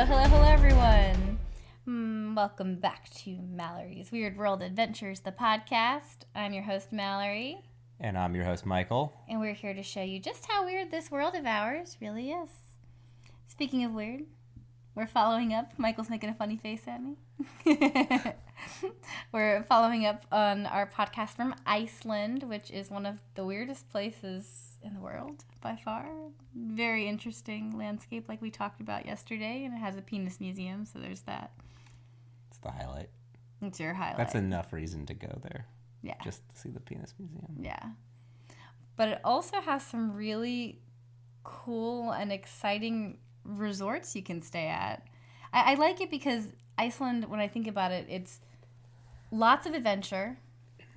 Hello, everyone. Welcome back to Mallory's Weird World Adventures, the podcast. I'm your host, Mallory. And I'm your host, Michael. And we're here to show you just how weird this world of ours really is. Speaking of weird, we're following up. Michael's making a funny face at me. We're following up on our podcast from Iceland, which is one of the weirdest places in the world by far. Very interesting landscape like we talked about yesterday, and it has a penis museum, so there's that. It's the highlight. It's your highlight. That's enough reason to go there. Yeah. Just to see the penis museum. Yeah. But it also has some really cool and exciting resorts you can stay at. I like it because Iceland, when I think about it, it's lots of adventure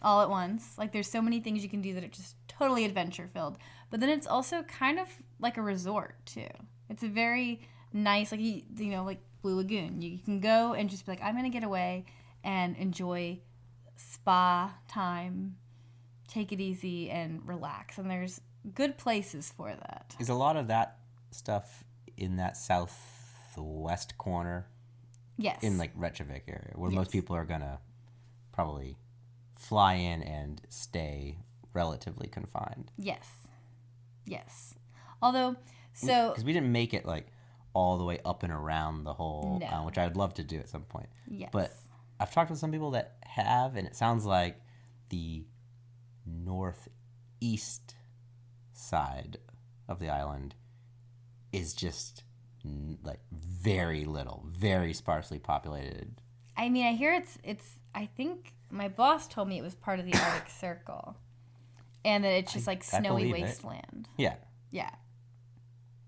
all at once. Like, there's so many things you can do that are just totally adventure filled. But then it's also kind of like a resort too. It's a very nice, like, like Blue Lagoon. You can go and just be like, I'm going to get away and enjoy spa time, take it easy and relax. And there's good places for that. Is a lot of that stuff in that southwest corner? Yes. In like Reykjavik area, where Yes. most people are gonna probably fly in and stay relatively confined. Yes. Although, so... Because we didn't make it like all the way up and around the whole No. island, which I'd love to do at some point. Yes. But I've talked with some people that have, and it sounds like the northeast side of the island is just like very little, very sparsely populated. I mean, I hear it's. I think my boss told me it was part of the Arctic Circle, and that it's just like snowy wasteland. Yeah. Yeah.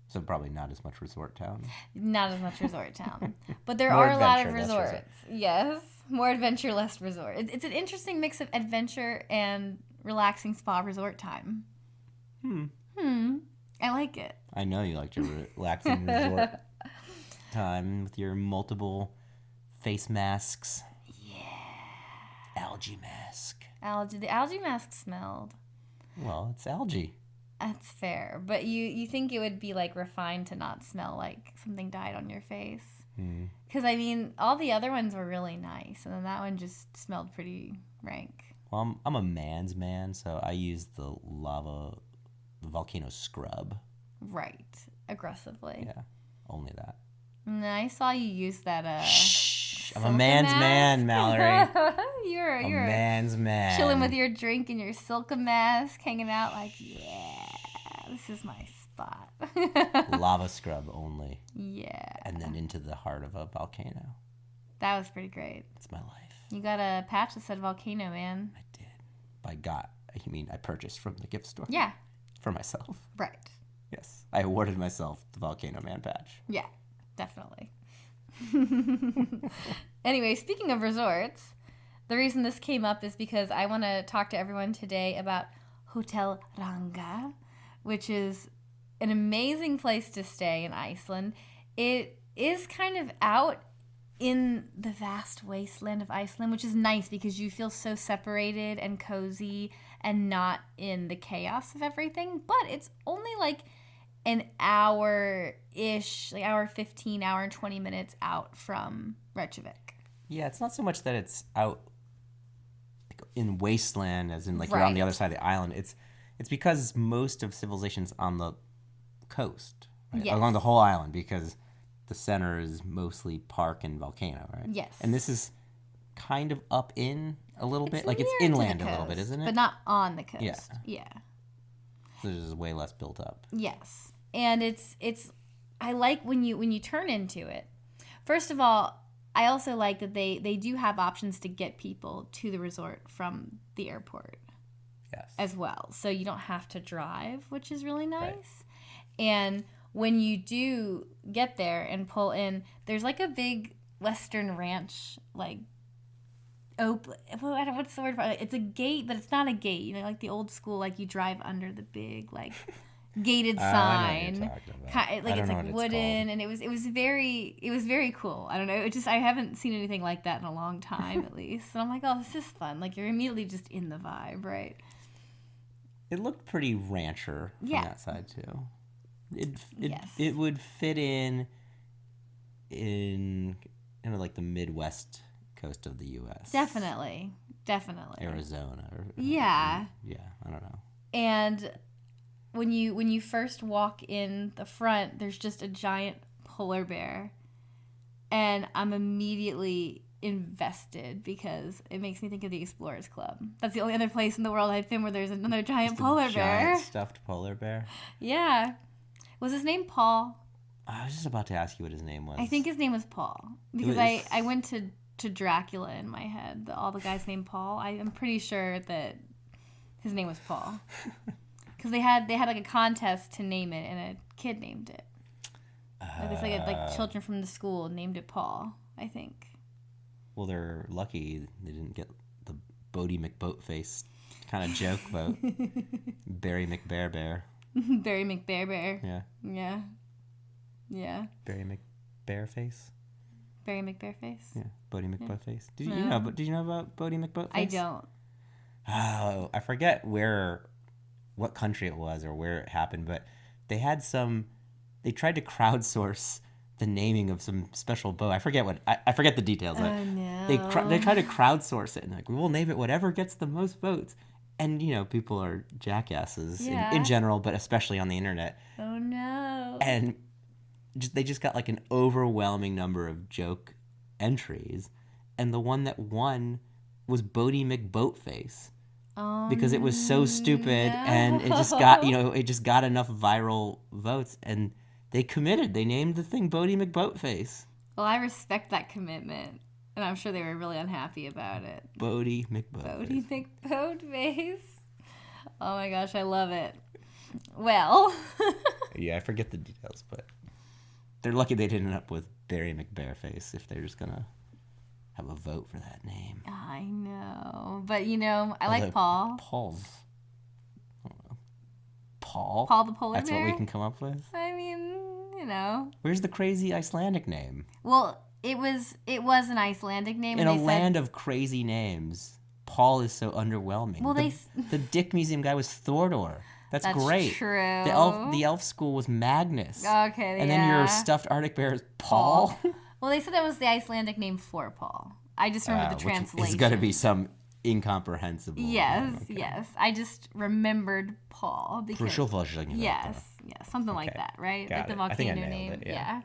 So probably not as much resort town. Not as much resort town, but there More are a lot of adventure, less resorts. Yes, more adventure, less resort. It's an interesting mix of adventure and relaxing spa resort time. I like it. I know you like your relaxing resort time with your multiple face masks. Yeah. Algae mask. The algae mask smelled. Well, it's algae. That's fair, but you think it would be like refined to not smell like something died on your face? Because I mean, all the other ones were really nice, and then that one just smelled pretty rank. Well, I'm a man's man, so I use the volcano scrub. Right, aggressively. Yeah, only that. And I saw you use that. Shh, I'm a man's man, Mallory. you're a man's man. Chilling with your drink and your Silka mask, hanging out like, yeah, this is my spot. Lava scrub only. Yeah. And then into the heart of a volcano. That was pretty great. It's my life. You got a patch that said volcano, man. I did. I purchased from the gift store. Yeah. For myself. Right. Yes. I awarded myself the Volcano Man patch. Yeah, definitely. Anyway, speaking of resorts, the reason this came up is because I want to talk to everyone today about Hotel Rangá, which is an amazing place to stay in Iceland. It is kind of out in the vast wasteland of Iceland, which is nice because you feel so separated and cozy and not in the chaos of everything. But it's only like an hour-ish, like hour 15, hour and 20 minutes out from Reykjavik. Yeah, it's not so much that it's out in wasteland, as in like you're Right. on the other side of the island. It's because most of civilization's on the coast, right? Yes. Along the whole island, because the center is mostly park and volcano, right? Yes. And this is kind of up in a little bit, like it's near to inland the a little bit, coast, isn't it? But not on the coast. Yeah. Yeah. So there's way less built up. Yes. And it's I like when you turn into it. First of all, I also like that they do have options to get people to the resort from the airport. Yes. As well. So you don't have to drive, which is really nice. Right. And when you do get there and pull in, there's like a big Western ranch, like, what's the word for it? It's a gate, but it's not a gate. You know, like the old school, like you drive under the big, like, gated sign. I know what you're talking about. Like it's like wooden, and it was very cool. I don't know. I haven't seen anything like that in a long time, at least. And I'm like, oh, this is fun. Like you're immediately just in the vibe, right? It looked pretty rancher from that side too. Yes. It would fit in in kind of like the Midwest coast of the U.S. Definitely. Arizona. Yeah. Yeah, I don't know. And when you first walk in the front, there's just a giant polar bear. And I'm immediately invested because it makes me think of the Explorers Club. That's the only other place in the world I've been where there's another giant polar bear. Giant stuffed polar bear? Yeah. Was his name Paul? I was just about to ask you what his name was. I think his name was Paul. Because I went to Dracula in my head. All the guys named Paul. I'm pretty sure that his name was Paul. Because they had like a contest to name it, and a kid named it. It's like children from the school named it Paul, I think. Well, they're lucky they didn't get the Bodie McBoatface kind of joke vote. Barry McBear. Barry McBear. Yeah. Yeah. Barry McBearface. Barry McBearface. Yeah. Bodie McBoatface. Did No. you know about Bodie McBoatface? I don't. Oh, I forget what country it was or where it happened, but they tried to crowdsource the naming of some special boat. I forget the details. Oh, no. They try to crowdsource it, and like, we'll name it whatever gets the most votes. And, people are jackasses in general, but especially on the internet. Oh, no. And they just got like an overwhelming number of joke entries. And the one that won was Bodie McBoatface. Oh, because it was so stupid, no. and it just got enough viral votes, and they committed. They named the thing Bodie McBoatface. Well, I respect that commitment, and I'm sure they were really unhappy about it. Bodie McBoatface. Bodie McBoatface. Oh my gosh, I love it. Well. Yeah, I forget the details, but they're lucky they didn't end up with Barry McBearface if they're just gonna have a vote for that name. I know. But, I like Paul. Paul's. I don't know. Paul? Paul the polar That's bear? what we can come up with? I mean, Where's the crazy Icelandic name? Well, it was an Icelandic name. In and a land of crazy names, Paul is so underwhelming. Well, the Dick Museum guy was Thordor. That's great. True. The elf school was Magnus. Okay, and then your stuffed Arctic bear is Paul. Well, they said that was the Icelandic name for Paul. I just remember the translation. It's got to be some incomprehensible. Yes, name. Okay. yes. I just remembered Paul because Yes, something like that, right? Got like the it. I think I volcano nailed name. it,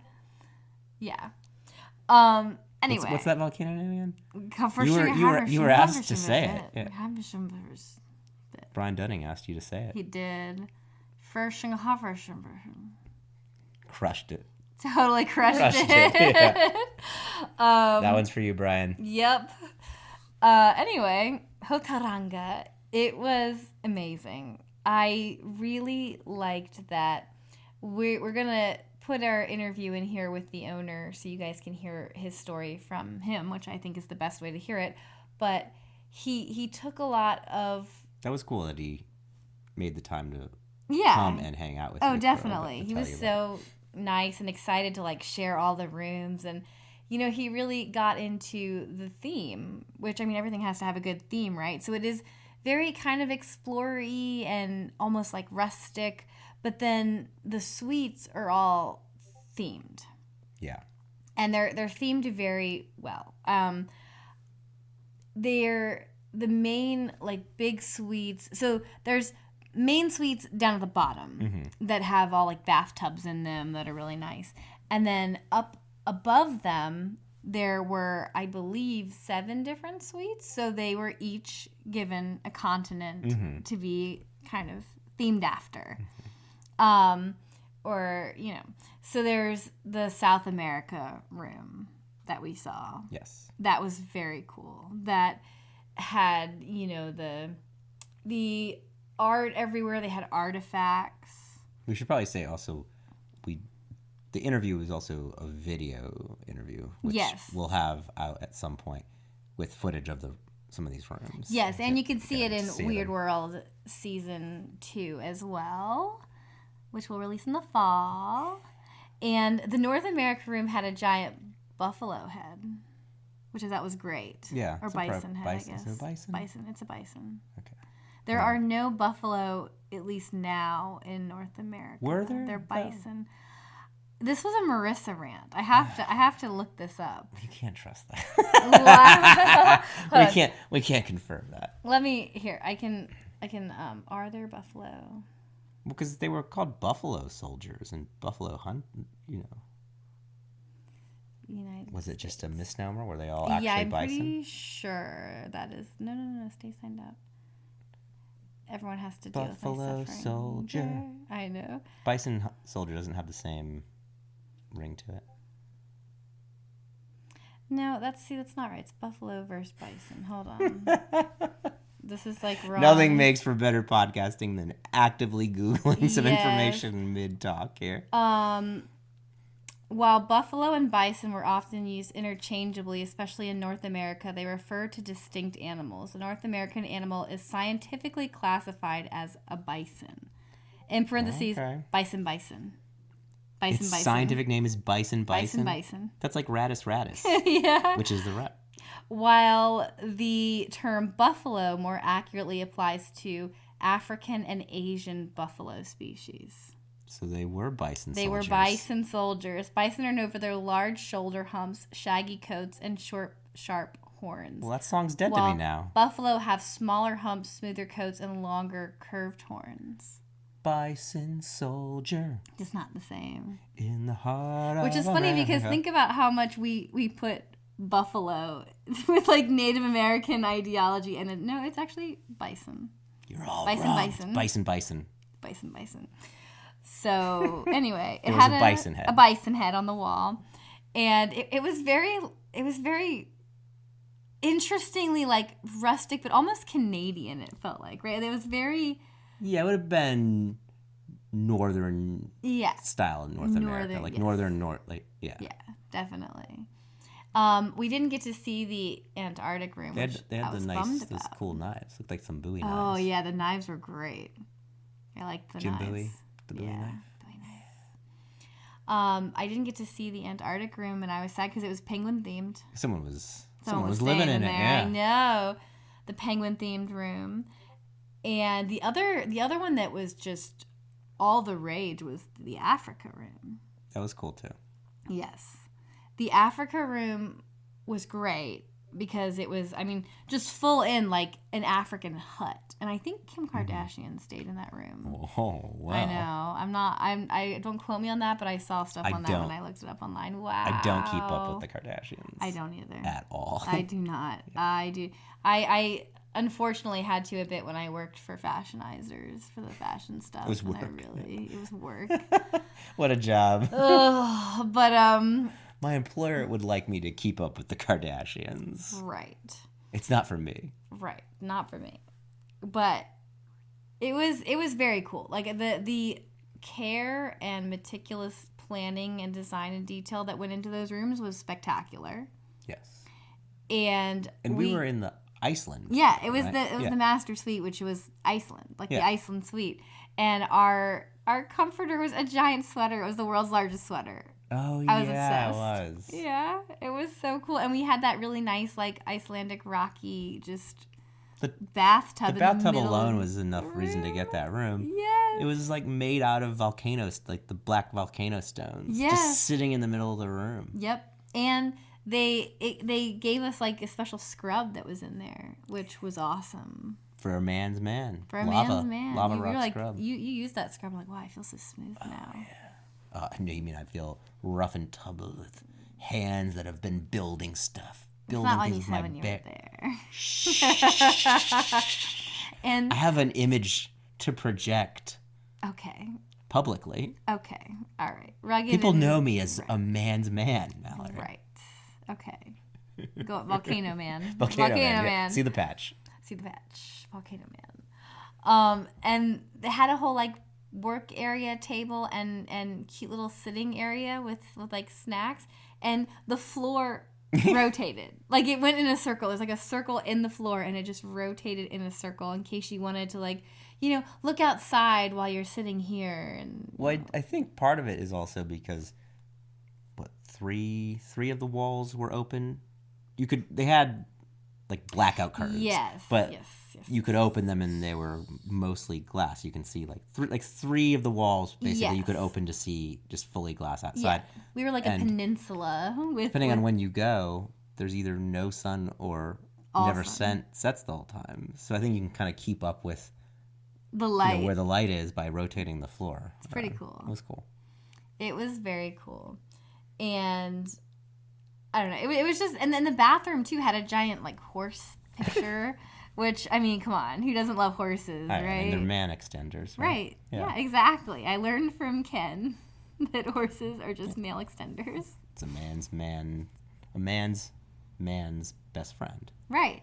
Yeah. Anyway, what's that volcano name again? You were asked to say it. Yeah. Brian Dunning asked you to say it. He did. Crushed it. Totally crushed it. Yeah. That one's for you, Brian. Yep. Anyway, Hotel Rangá. It was amazing. I really liked that. We're gonna put our interview in here with the owner so you guys can hear his story from him, which I think is the best way to hear it. But he took a lot of. That was cool that he made the time to Yeah. come and hang out with you. Oh, definitely. He was so nice and excited to like share all the rooms, and he really got into the theme, which everything has to have a good theme, right? So it is very kind of explorer-y and almost like rustic, but then the suites are all themed. Yeah. And they're themed very well. They're the main like big suites. So there's main suites down at the bottom that have all like bathtubs in them that are really nice. And then up above them, there were, I believe, 7 different suites. So they were each given a continent to be kind of themed after. So there's the South America room that we saw. Yes. That was very cool. That had, the art everywhere. They had artifacts. We should probably say also, the interview was also a video interview, which we'll have out at some point with footage of some of these rooms. Yes, and you can see it in Weird World Season 2 as well, which will release in the fall. And the North America room had a giant buffalo head, which I thought was great. Yeah. Or bison head, I guess. Is it a bison? Bison. It's a bison. Okay. There are no buffalo, at least now, in North America. Were there? They're bison. This was a Marissa rant. I have to look this up. You can't trust that. Wow. We can't confirm that. Let me here. I can are there buffalo? Because they were called buffalo soldiers and buffalo hunt, United Was it just a States. misnomer? Were they all actually I'm bison? pretty sure that is no. Stay signed up. Everyone has to deal with my Buffalo suffering. soldier. I know. Bison soldier doesn't have the same ring to it. No, that's not right. It's buffalo versus bison. Hold on. This is like wrong. Nothing makes for better podcasting than actively Googling some Yes. information mid-talk here. While buffalo and bison were often used interchangeably, especially in North America, they refer to distinct animals. The North American animal is scientifically classified as a bison. In parentheses, Okay. bison. Bison, Its bison. scientific name is bison. Bison. That's like Rattus rattus, Yeah. which is the rat. While the term buffalo more accurately applies to African and Asian buffalo species. So they were bison They soldiers. were bison soldiers. Bison are known for their large shoulder humps, shaggy coats, and short, sharp horns. Well, that song's dead to While me now. buffalo have smaller humps, smoother coats, and longer, curved horns. Bison soldier It's not the same. in the heart of Which is funny because America. think about how much we put buffalo with like Native American ideology in it. No, it's actually bison. You're all Bison, wrong. bison. Bison. So anyway, it There was had a bison head. a bison head on the wall, and it was very interestingly like rustic, but almost Canadian. It felt like, right? It was very Yeah, it would have been northern yes, style in North America, Northern, like yes. northern north, like yeah. yeah, definitely. We didn't get to see the Antarctic room, They which had I the was nice, bummed those about. cool knives. Looked like some Bowie Oh knives. yeah, the knives were great. I liked the Jim knives. Bowie, the Bowie yeah, knife. Bowie knife. I didn't get to see the Antarctic room, and I was sad because it was penguin themed. Someone was Someone was living staying in it. there. Yeah. I know, the penguin themed room, and the other one that was just all the rage was the Africa room. That was cool too. Yes, the Africa room was great because it was, I mean, just full in like an African hut, and I think Kim Kardashian stayed in that room. Oh wow. I know. I don't quote me on that, but I saw stuff I on that don't. when I looked it up online. Wow. I don't keep up with the Kardashians. I don't either. At all. I do not. I do. I unfortunately had to a bit when I worked for Fashionizers for the fashion stuff. It was and work. It was work. What a job. Ugh, but My employer would like me to keep up with the Kardashians. right. It's not for me. Right. Not for me. But it was very cool. Like the care and meticulous planning and design and detail that went into those rooms was spectacular. Yes. And we were in the Iceland. Yeah, it was right? the master suite, which was Iceland, like the Yeah. Iceland suite. And our comforter was a giant sweater. It was the world's largest sweater. Oh I was yeah, obsessed. it was. Yeah, it was so cool. And we had that really nice, like, Icelandic rocky, just The- bathtub. The in bathtub middle alone of was enough the reason to get that room. Yes. It was like made out of volcanoes, like the black volcano stones, Yes. just sitting in the middle of the room. Yep. And they gave us, like, a special scrub that was in there, which was awesome. For a man's man. For a Lava, man's man. Lava you were rock like, scrub. You used that scrub. I'm like, wow, I feel so smooth now. No, you mean I feel rough and tumble with hands that have been building stuff. It's Building not like things you with said my when you bare. were there. And I have an image to project okay, publicly. all right. Rugged. People and- know me as a man's man, Mallory. Right. Okay. Go Volcano Man. Volcano man. Yeah. Man. See the patch. See the patch. Volcano Man. And they had a whole like work area table and cute little sitting area with like snacks, and the floor rotated. Like it went in a circle. There's like a circle in the floor, and it just rotated in a circle in case you wanted to, like, you know, look outside while you're sitting here. And Well, I think part of it is also because three of the walls were open. They had like blackout curtains. Yes. But yes. you could open them and they were mostly glass. You can see like three of the walls basically you could open to see just fully glass outside. Yeah. We were like a peninsula with. Depending on when you go, there's either no sun or never sets the whole time. So I think you can kind of keep up with the light, where the light is by rotating the floor. It's pretty cool. It was cool. It was very cool, and I don't know. It was just, and then the bathroom too had a giant like horse picture. Which, I mean, come on. Who doesn't love horses, right? And they're man extenders, right? Right. Yeah, exactly. I learned from Ken that horses are just male extenders. It's a man's best friend. Right.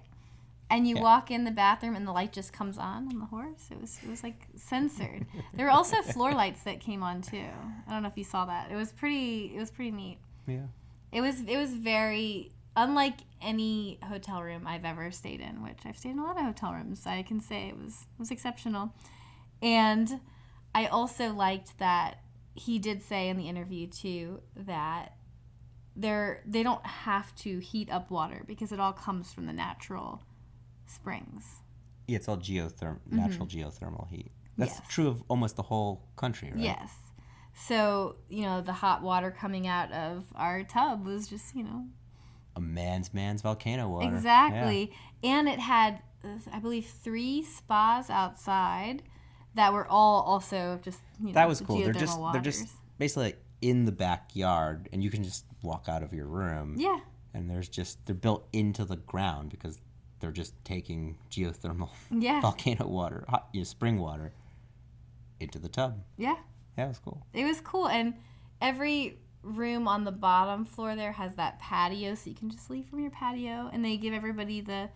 And you walk in the bathroom and the light just comes on the horse. It was like censored. There were also floor lights that came on too. I don't know if you saw that. It was pretty neat. Yeah. It was very unlike any hotel room I've ever stayed in, which I've stayed in a lot of hotel rooms. I can say it was exceptional. And I also liked that he did say in the interview too that they don't have to heat up water because it all comes from the natural springs. Yeah, it's all natural geothermal heat. That's true of almost the whole country, right? Yes. So, the hot water coming out of our tub was just, a man's volcano water. Exactly. Yeah. And it had, I believe, 3 spas outside that were all also just, that was cool. They're waters. just basically in the backyard, and you can just walk out of your room. Yeah. And they're built into the ground because they're just taking geothermal volcano water, hot, spring water, into the tub. Yeah. Yeah, it was cool. It was cool. And every room on the bottom floor there has that patio, so you can just leave from your patio, and they give everybody the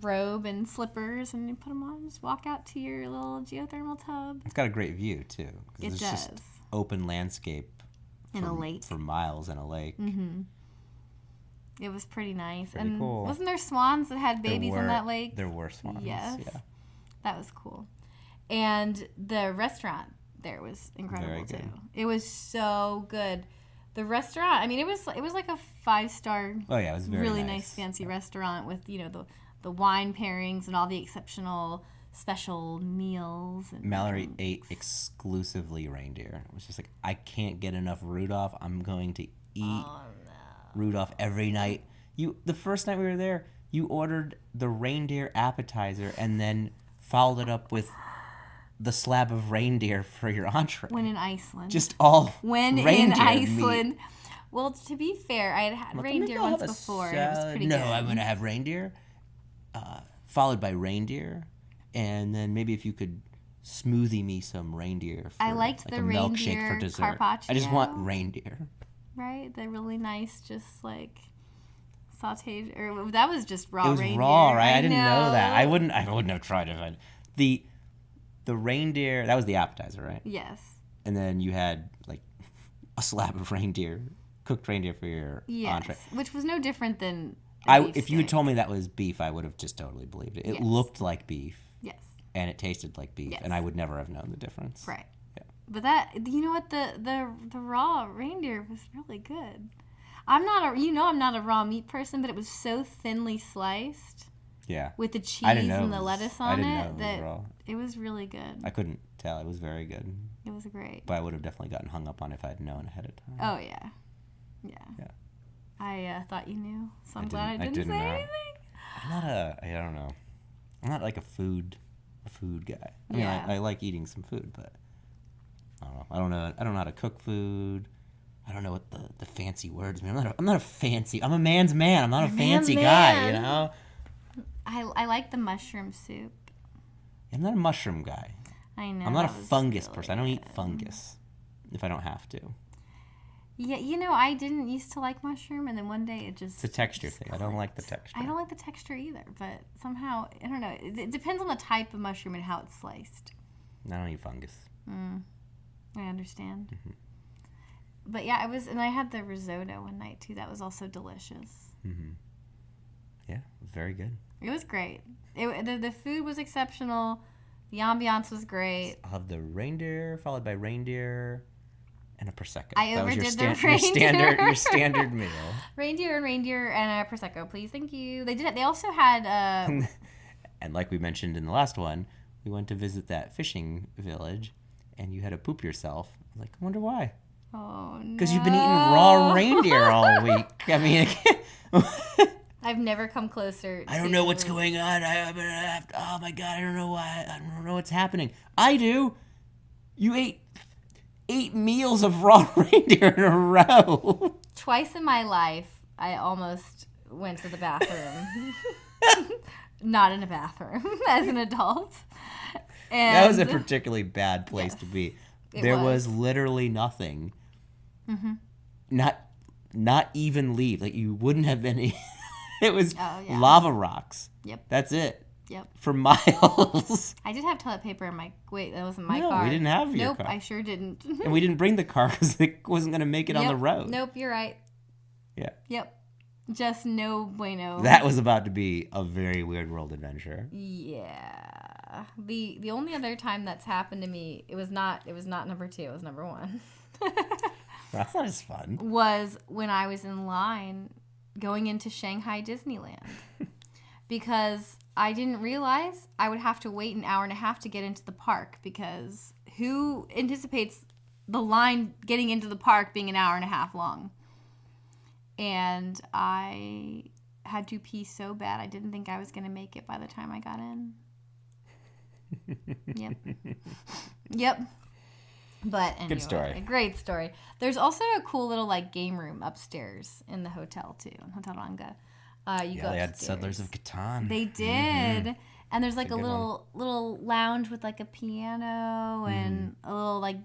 robe and slippers, and you put them on and just walk out to your little geothermal tub. It's got a great view too. It does. Just open landscape in a lake for miles in a lake. Mm-hmm. It was pretty nice. Pretty cool. Wasn't there swans that had babies in that lake? There were swans. Yes. Yeah. That was cool. And the restaurant there was incredible too. It was so good. The restaurant, I mean, it was like a 5-star. Oh yeah, it was very really nice fancy restaurant with the wine pairings and all the exceptional special meals. And Malorie ate exclusively reindeer. It was just like, I can't get enough Rudolph. I'm going to eat Rudolph every night. The first night we were there, you ordered the reindeer appetizer and then followed it up with the slab of reindeer for your entree. When in Iceland. Just all when in Iceland. Meat. Well, to be fair, I had reindeer once before. It was pretty good. No, I'm going to have reindeer, followed by reindeer, and then maybe if you could smoothie me some reindeer for I liked the reindeer milkshake for dessert. Carpaccio. I just want reindeer. Right? They're really nice, just like sauteed, or that was just raw reindeer. It was raw, right? I didn't know that. I wouldn't have tried it. The reindeer, that was the appetizer, right? Yes. And then you had like a slab of reindeer, cooked reindeer for your entree. Which was no different than if you had told me that was beef, I would have just totally believed it. It looked like beef. Yes. And it tasted like beef, and I would never have known the difference. Right. Yeah. But that, you know what, the raw reindeer was really good. I'm not a raw meat person, but it was so thinly sliced. Yeah. With the cheese and the lettuce on it, that it was really good. I couldn't tell. It was very good. It was great. But I would have definitely gotten hung up on if I had known ahead of time. Oh, yeah. Yeah. I thought you knew, so I'm glad I didn't say anything. I don't know. I'm not like a food guy. I mean, I like eating some food, but I don't know. I don't know how to cook food. I don't know what the fancy words mean. I'm not a fancy. I'm a man's man. I'm not a fancy guy, you know? I like the mushroom soup. I'm not a mushroom guy. I know. I'm not a fungus person. I don't eat fungus if I don't have to. Yeah, I didn't used to like mushroom, and then one day it just... It's a texture thing. I don't like the texture. I don't like the texture either, but somehow, I don't know. It depends on the type of mushroom and how it's sliced. I don't eat fungus. I understand. Mm-hmm. But yeah, I had the risotto one night too. That was also delicious. Mm-hmm. Yeah, it was very good. It was great. The food was exceptional. The ambiance was great. I'll have the reindeer, followed by reindeer, And a prosecco. I That was overdid your the your reindeer. standard meal. Reindeer and a prosecco, please. Thank you. They also had And like we mentioned in the last one, we went to visit that fishing village, and you had to poop yourself. Like, I wonder why. oh no. Because you've been eating raw reindeer all week. I mean, I've never come closer. I don't know what's going on. Oh my god, I don't know why. I don't know what's happening. I do. You ate 8 meals of raw reindeer in a row. Twice in my life, I almost went to the bathroom. Not in a bathroom as an adult. And That was a particularly bad place to be. it There was was. literally nothing. Not even leaves. Like, you wouldn't have been. It was Oh, yeah. lava rocks. Yep. That's it. Yep. For miles. I did have toilet paper in my. Wait, that wasn't my No, car. we didn't have your Nope, car. I sure didn't. And we didn't bring the car because it wasn't going to make it on Yep. the road. Nope, you're right. Yeah. Yep. Just no bueno. That was about to be a very weird world adventure. Yeah. The only other time that's happened to me, it was not number 2, it was number 1. That's not as fun. Was when I was in line going into Shanghai Disneyland. Because I didn't realize I would have to wait an hour and a half to get into the park, because who anticipates the line getting into the park being an hour and a half long? And I had to pee so bad I didn't think I was going to make it by the time I got in. Yep. Yep. But anyway, Good story. Great story. There's also a cool little like game room upstairs in the hotel too, Hotel Rangá. You go They had upstairs. Settlers of Catan. They did. And there's like That's a a good little lounge with like a piano and a little like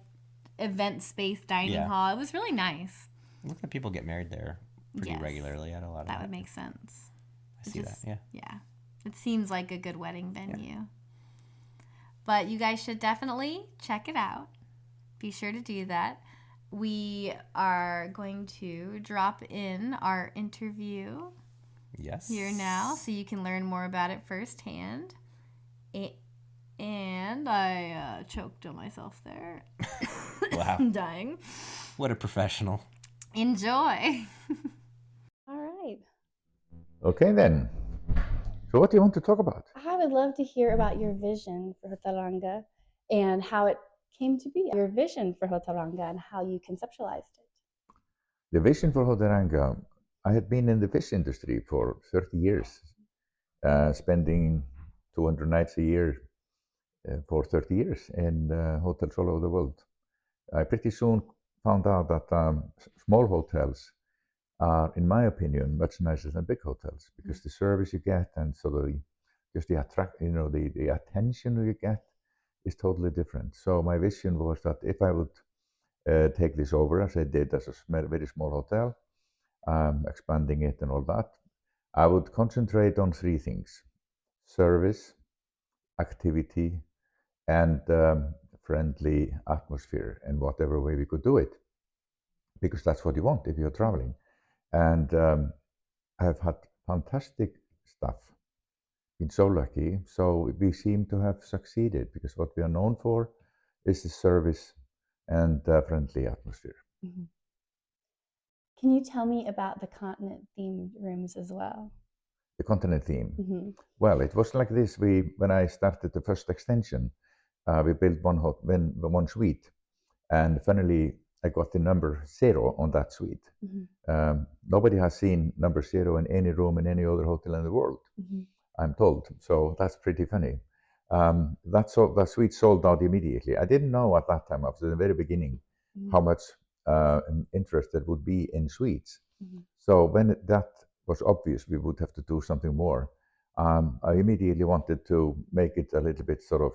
event space dining Yeah. hall. It was really nice. Look at people get married there pretty Yes. regularly. I had a lot of That that. would make sense. I see that, yeah. Yeah. It seems like a good wedding venue. But you guys should definitely check it out. Be sure to do that. We are going to drop in our interview Yes. here now so you can learn more about it firsthand. And I choked on myself there. Wow. I'm dying. What a professional. Enjoy. All right. Okay, then. So, what do you want to talk about? I would love to hear about your vision for Hotel Rangá and how it came to be. Your vision for Hotel Rangá and how you conceptualized it. The vision for Hotel Rangá, I had been in the fish industry for 30 years, spending 200 nights a year for 30 years in hotels all over the world. I pretty soon found out that small hotels are, in my opinion, much nicer than big hotels because the service you get and just the attention you get is totally different. So my vision was that if I would take this over, as I did as a very small hotel, expanding it and all that, I would concentrate on 3 things: service, activity, and friendly atmosphere in whatever way we could do it, because that's what you want if you're traveling. And I've had fantastic staff, been so lucky. So we seem to have succeeded because what we are known for is the service and friendly atmosphere. Mm-hmm. Can you tell me about the continent themed rooms as well? The continent theme. Mm-hmm. Well, it was like this. When I started the first extension, we built one suite, and finally I got the number 0 on that suite. Mm-hmm. Nobody has seen number 0 in any room in any other hotel in the world, Mm-hmm. I'm told. So that's pretty funny. That suite sold out immediately. I didn't know at that time, after the very beginning, Mm-hmm. how much interest there would be in suites. Mm-hmm. So when that was obvious, we would have to do something more. I immediately wanted to make it a little bit sort of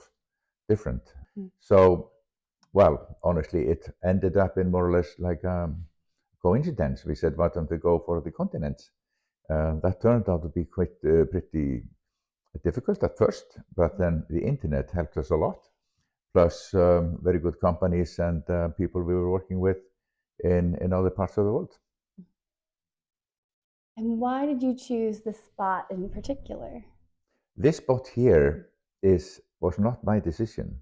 different. Mm-hmm. So, well, honestly, it ended up in more or less like coincidence. We said, why don't we go for the continents? That turned out to be quite pretty difficult at first, but then the internet helped us a lot. Plus very good companies and people we were working with in other parts of the world. And why did you choose this spot in particular? This spot here was not my decision.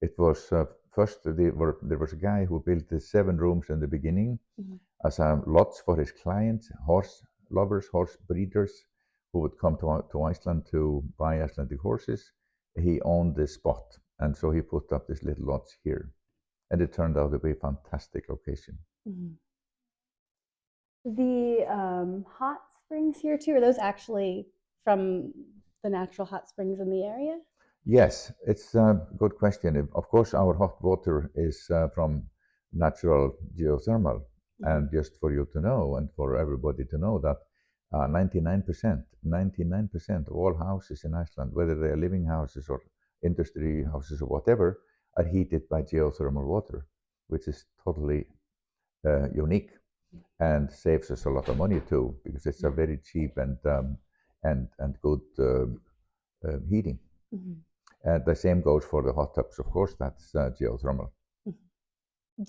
It was first there was a guy who built the 7 rooms in the beginning Mm-hmm. as lots for his clients, horse lovers, horse breeders who would come to Iceland to buy Icelandic horses. He owned this spot, and so he put up these little lots here, and it turned out to be a fantastic location. Mm-hmm. The hot springs here too, are those actually from the natural hot springs in the area? Yes, it's a good question. Of course, our hot water is from natural geothermal. And just for you to know, and for everybody to know, that 99% of all houses in Iceland, whether they are living houses or industry houses or whatever, are heated by geothermal water, which is totally unique and saves us a lot of money too, because it's a very cheap and good heating. Mm-hmm. The same goes for the hot tubs, of course, that's geothermal.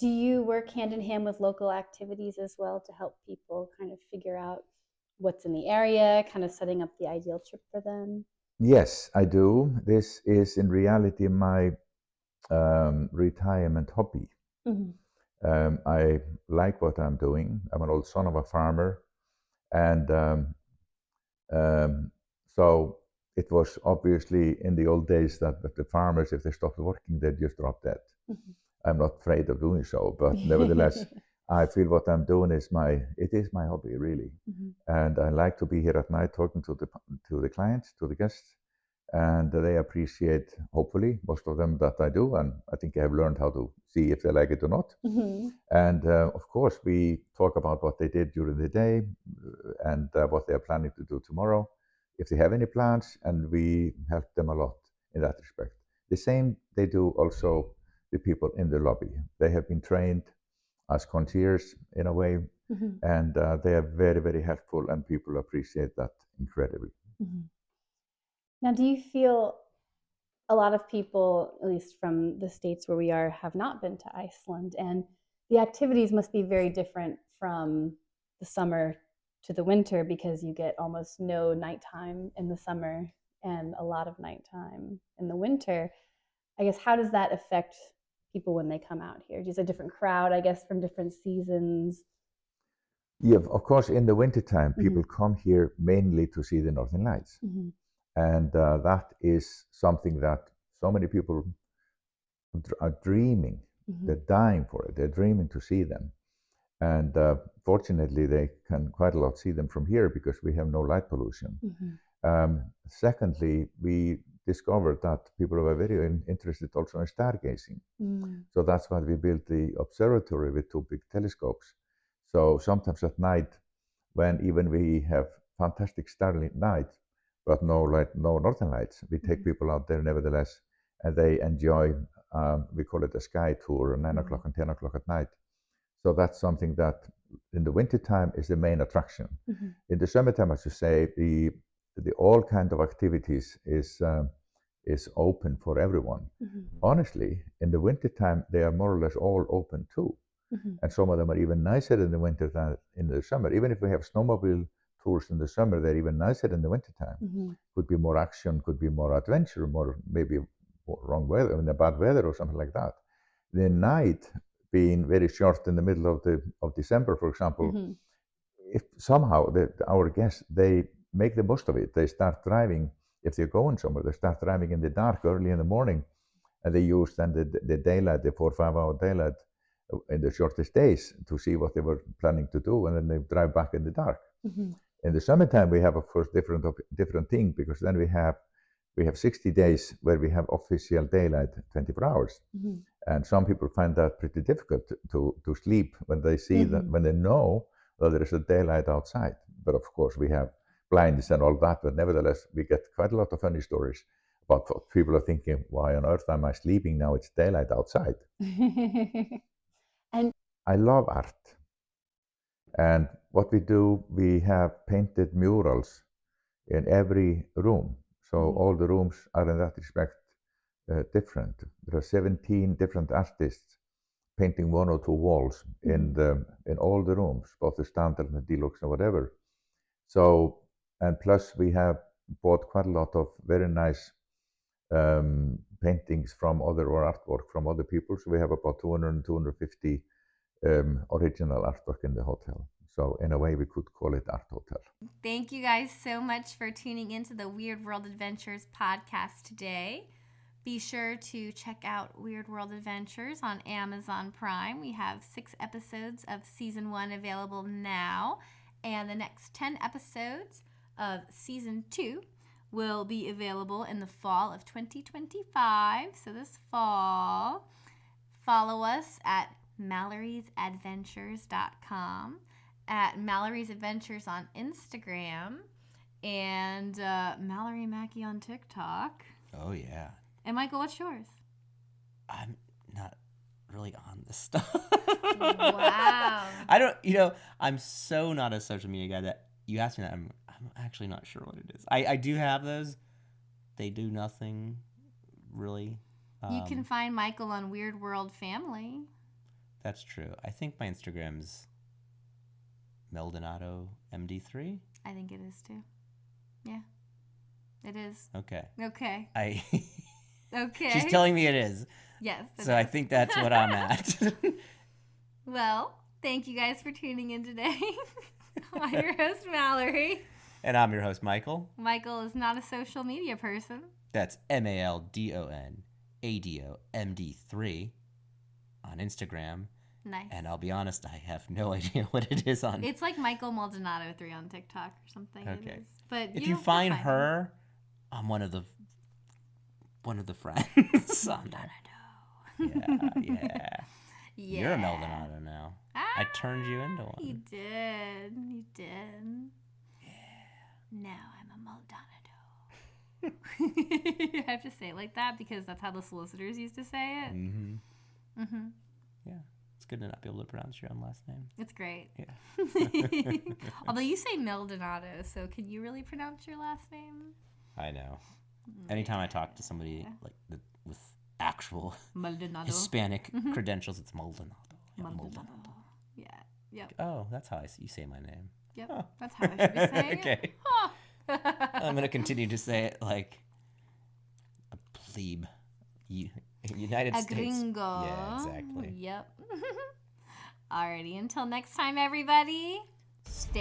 Do you work hand in hand with local activities as well to help people kind of figure out what's in the area, kind of setting up the ideal trip for them? Yes, I do. This is in reality my retirement hobby. Mm-hmm. I like what I'm doing. I'm an old son of a farmer, and so it was obviously in the old days that the farmers, if they stopped working, they'd just drop dead. Mm-hmm. I'm not afraid of doing so, but nevertheless, I feel what I'm doing is my hobby really, Mm-hmm. and I like to be here at night talking to the clients, to the guests, and they appreciate, hopefully, most of them, that I do, and I think I have learned how to see if they like it or not. Mm-hmm. And of course, we talk about what they did during the day and what they are planning to do tomorrow, if they have any plans, and we help them a lot in that respect. The same they do also the people in the lobby. They have been trained as concierge in a way, Mm-hmm. and they are very, very helpful, and people appreciate that incredibly. Mm-hmm. Now, do you feel a lot of people, at least from the states where we are, have not been to Iceland, and the activities must be very different from the summer to the winter because you get almost no nighttime in the summer and a lot of nighttime in the winter. I guess, how does that affect people when they come out here? Just a different crowd, I guess, from different seasons. Yeah, of course, in the wintertime, Mm-hmm. people come here mainly to see the Northern Lights. Mm-hmm. And that is something that so many people are dreaming. Mm-hmm. They're dying for it. They're dreaming to see them. And fortunately, they can quite a lot see them from here because we have no light pollution. Mm-hmm. Secondly, we discovered that people were very interested also in stargazing. Mm-hmm. So that's why we built the observatory with 2 big telescopes. So sometimes at night, when even we have fantastic starlit night, but no light, no northern lights, we take people out there nevertheless, and they enjoy. We call it a sky tour, 9 o'clock and 10 o'clock at night. So that's something that in the wintertime is the main attraction. Mm-hmm. In the summertime, as you say, the all kind of activities is open for everyone. Mm-hmm. Honestly, in the wintertime, they are more or less all open too. Mm-hmm. And some of them are even nicer in the winter than in the summer. Even if we have snowmobile tours in the summer, they're even nicer in the wintertime. Mm-hmm. Could be more action, could be more adventure, more maybe more wrong weather, I mean, bad weather or something like that. The night being very short in the middle of December, for example, Mm-hmm. if somehow our guests, they make the most of it. They start driving, if they're going somewhere, they start driving in the dark early in the morning, and they use then the daylight, the 4 or 5 hour daylight in the shortest days to see what they were planning to do, and then they drive back in the dark. Mm-hmm. In the summertime, we have, of course, different thing, because then we have 60 days where we have official daylight 24 hours. Mm-hmm. And some people find that pretty difficult to sleep when they see that, Mm-hmm. when they know that there is a daylight outside. But of course, we have blinds and all that, but nevertheless, we get quite a lot of funny stories about what people are thinking, why on earth am I sleeping now? It's daylight outside. And I love art. And what we do, we have painted murals in every room. So all the rooms are in that respect different. There are 17 different artists painting 1 or 2 walls in all the rooms, both the standard and the deluxe and whatever. So, and plus we have bought quite a lot of very nice paintings from other or artwork from other people. So we have about 200 250 original artwork in the hotel. So in a way, we could call it Art Hotel. Thank you guys so much for tuning into the Weird World Adventures podcast today. Be sure to check out Weird World Adventures on Amazon Prime. We have 6 episodes of season 1 available now, and the next 10 episodes of season 2 will be available in the fall of 2025. So this fall, follow us at maloriesadventures.com, at Mallory's Adventures on Instagram, and Malorie Mackey on TikTok. Oh, yeah. And Michael, what's yours? I'm not really on this stuff. Wow. I'm so not a social media guy that you asked me that. I'm actually not sure what it is. I do have those. They do nothing, really. You can find Michael on Weird World Family. That's true. I think my Instagram's Maldonado MD3. I think it is too. Yeah, it is. Okay. Okay. Okay. She's telling me it is. Yes. So I think that's what I'm at. Well, thank you guys for tuning in today. I'm your host, Malorie. And I'm your host, Michael. Michael is not a social media person. That's MALDONADOMD3 on Instagram. Nice. And I'll be honest, I have no idea what it is on. It's like Michael Maldonado 3 on TikTok or something. Okay. It is. But if you find her, I'm one of the friends. Yeah. You're a Maldonado now. I turned you into one. You did. Yeah. Now I'm a Maldonado. I have to say it like that because that's how the solicitors used to say it. Mm-hmm. Mm-hmm. Yeah. It's good to not be able to pronounce your own last name. It's great. Yeah. Although you say Maldonado, so can you really pronounce your last name? I know. Anytime I talk to somebody with actual Maldonado. Hispanic credentials, it's Maldonado. Yeah, Maldonado. Yeah. Yep. Oh, that's how you say my name. Yep. Huh. That's how I should be saying it. Okay. Huh. I'm going to continue to say it like a plebe. United A States. gringo. Yeah, exactly. Yep. Alrighty. Until next time, everybody, stay